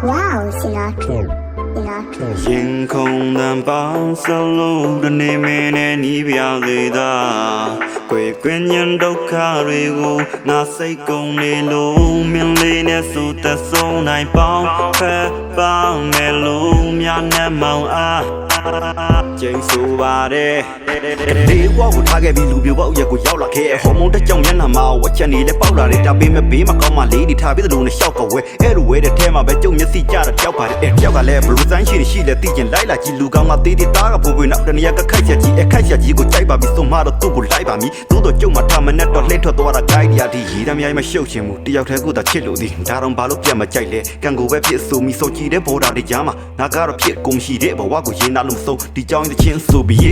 Wow, Sinatra. ရင်ခုန်တန်ပေါင်းစလုံးတစ်နေမင်းနဲ့နီးပြသေးတာကွယ်ကွင်းညံဒုက္ခတွေကိုငါစိတ်ကုန်နေလို့မြင်လေးနဲ့ဆိုတဆုံးနိုင်ပေါင်းဖက်ပေါင်းမယ်လို့များနဲ့မောင်အားကျင်းဆိုပါတယ်ဒီဘဝကိုထားခဲ့ပြီးလူပြိုပေါက်ရက်ကိုရောက်လာခဲ့ဟော်မုန်းတစ်ကြောင်မျက်နှာမှာဝက်ချက်နေလဲပေါက်လာတယ်ဒါပေမဲ့ဘေးမှာကောင်းမှလေးဒီထားပြီးသလိုနဲ့ရှောက်ကဝဲအဲ့လိုဝဲတဲ့ထဲမှာပဲကြုံမျက်စိကြတာကြောက်ပါတယ်အဲ့ကြောက်ကလည်းဘလူးဆိုင်ရှိလဲသိကျင်လိုက်လာကြည့်လူကောင်းကသေးသေးသားကပုံပွင့်နောက်တနေရာကခိုက်ချက်ကြီးအခက်ချက်ကြီးကိုကြိုက်ပါပြီးဆုံးမတော့သူ့ကိုလိုက်ပါမည်သို့တော့ကြုံမှာထားမနဲ့တော့လှည့်ထွက်သွားတာ guide ရသည်ရေးတမ်းမြိုင်းမရှုပ်ချင်ဘူးတယောက်တည်းကိုသာချစ်လို့သည်ဒါတော့ဘာလို့ပြန်မကြိုက်လဲကံကိုပဲဖြစ်ဆိုမိစောကြည့်တဲ့ဘော်ဒါတွေကြားမှာငါကတော့ဖြစ်ကုန်ရှိတဲ့ဘဝကိုရင်နာလို့မဆုံးဒီကြောင်းသချင်းဆိုပြီး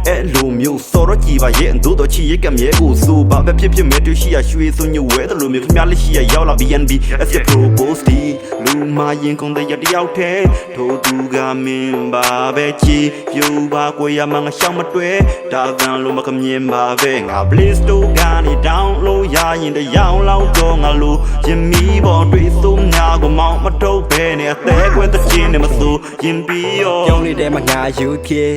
အဲ့လိုမျိုးစော်တော့ကြည်ပါရဲ့သို့တော့ချီရဲ့ကမြဲကိုဆိုပါပဲဖြစ်ဖြစ်မဲ့တွေ့ရှိရရွှေဆိုညဝဲတယ်လို့မျိုးခမလေးရှိရရောက်လာ BNB as a propose ဒီလူမရင်ကုန်တဲ့တယောက်တည်းထို့သူကမင်းပါပဲချီပြူပါကိုရမငါရှောင်းမတွေ့ဒါကန်လို့မကမြင်ပါပဲငါ Play Store ကနေ download ရရင်တရောင်လောက်တော့ငါလို့ရင်မီပေါ်တွေ့ဆုံးညာကိုမောင်းမထုတ်ပဲနဲ့အသေးကွဲတဲ့ချင်းနဲ့မစိုးရင်ပြီးရောကြောင်းလေးထဲမှာငါယူဖြစ်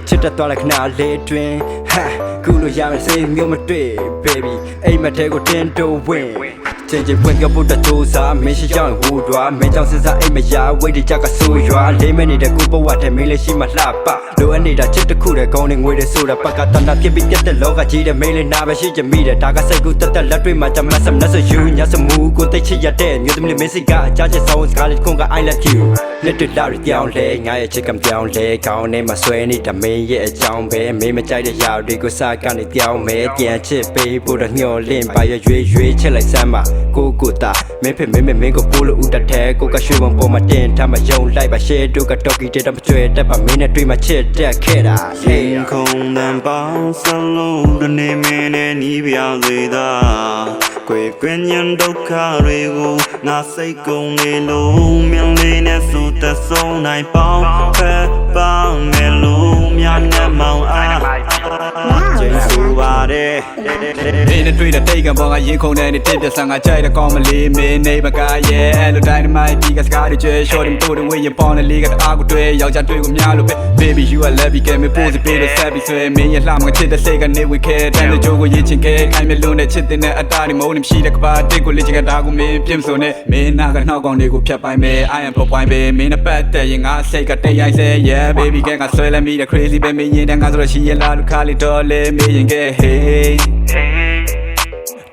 ချစ်တတ်သွားလိုက်ခဏလေးတွင်ဟာကူလို့ရမယ်စိတ်မျိုးမတွေ့ baby အိမ်မထဲကိုတင်းတိုးဝင်ချင်းဖွင့်ပြဖို့တတိုးစားမင်းရှိကြောင်းဟိုတွားမင်းကြောင့်စဉ်းစားအိမ်မရဝိတ်တကြကဆိုးရွာလေးမဲနေတဲ့ကိုဘဝထဲမင်းလေးရှိမှလှပလိုအပ်နေတာချစ်တစ်ခုတည်းကောင်းနေငွေတွေဆိုတာပတ်ကတန်တာဖြစ်ပြီးပြတ်တဲ့လောကကြီးတဲ့မင်းလေးနာပဲရှိချင်မိတယ်ဒါကစိတ်ကူတက်လက်တွေ့မှာကြမ်းမဆမ်နဲ့ဆိုယူညစမှုကိုတိတ်ချစ်ရတဲ့မျိုးသမီးမင်းစိတ်ကအကြတဲ့ဆောင်းစကားလေးခွန်က I love you လက်တွေ့လာရပြောင်းလဲငါရဲ့ချစ်ကံပြောင်းလဲကောင်းနေမှာဆွဲနေတာမင်းရဲ့အကြောင်းပဲမင်းမကြိုက်တဲ့ຢာတွေကိုစားကနေပြောင်းမယ်ပြန်ချစ်ပေးဖို့တော့ညှော်လင့်ပါရွေချစ်လိုက်စမ်းပါကိုတာမင်းဖေမင်းကိုပိုးလို့ဥတထဲကိုကရွှေဘုံပေါ်မှာတင်ထားမယုံလိုက်ပါရှေ့တို့ကတော်ကီတဲ့တမကျွဲတက်ပါမင်းနဲ့တွေ့မှချစ်တက်ခဲ့တာရင်ခုန်တန်ပေါင်းစလုံးတစ်နေမင်းနဲ့နီးပြသေးတာကွယ်ကွင်းညံဒုက္ခတွေကိုငါစိတ်ကုန်နေလို့မြင်လေးနဲ့ဆိုတဆုံးနိုင်ပေါင်းဖက်ပေါင်းမယ်လို့များနဲ့မောင်အားကျင်းဆိုပါတယ်နေနဲ့တွေ့တဲ့တိတ်ကပေါ်ကရင်ခုန်တဲ့တစ်ပြဆန်ကကြိုက်တဲ့ကောင်းမလေးမင်းနေမကရဲ့အဲ့လို dynamite ဒီကစကားတွေကျွဲ short တွေတိုးတဲ့ဝေးရပေါင်းတဲ့လေးကတအားကိုတွေ့ယောက်ျားတွေ့ကိုများလို့ပဲ baby you are love you get me pose ပေးလို့ဆက်ပြီးဆွဲမင်းရဲ့လှမကချစ်တဲ့စိတ်ကနေဝေခဲတန်းတဲ့ကြိုးကိုရစ်ချင်ခဲခိုင်းမြလုံးနဲ့ချစ်တဲ့အတားတွေမုန်းနေမရှိတဲ့ကဘာတစ်ကိုလက်ချင်ကတားကိုမင်းပြင်းစုံနဲ့မင်းနာကနှောက်ကောင်တွေကိုဖြတ်ပိုင်းမယ် I am ပွိုင်းပဲမင်းနဲ့ပတ်သက်ရင်ငါစိတ်ကတိတ်ရိုက်စေ yeah baby ကဆွဲလက်မိတဲ့ crazy ပဲမင်းရင်တန်းငါဆိုတော့ရှိရလားလူခါလေးတော့လေမင်းရင်က hey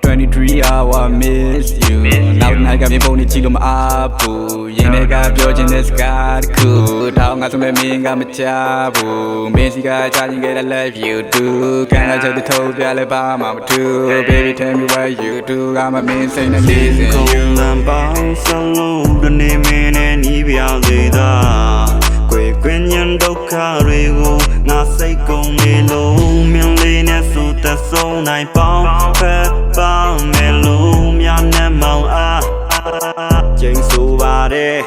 23 hour miss you နောက်နိုင်ကမြေပုံနဲ့ချီလို့မအားဘူးရင်ထဲကပြောချင်တဲ့စကားတစ်ခုတောင်းငါဆိုမဲ့မင်းကမချဘူးမင်းစီကချရင်ခဲ့တဲ့ love you do ကန်လာချက်ထုတ်ပြလဲပါမှမထူ baby tell me what you do ကမမင်းစိတ်နဲ့လေးစင် you လမ်းပေါင်းစလုံးတစ်နေမင်းနဲ့နီးပြသေးတာကွယ်ကွင်းညံဒုက္ခတွေကိုငါစိတ်ကုန်နေလို့မြင်လေးနဲ့ဆိုတဆုံးနိုင်ပေါင်းဖက်ပေါင်းမယ်လို့များနဲ့မောင်အားကျင်းဆိုပါတယ်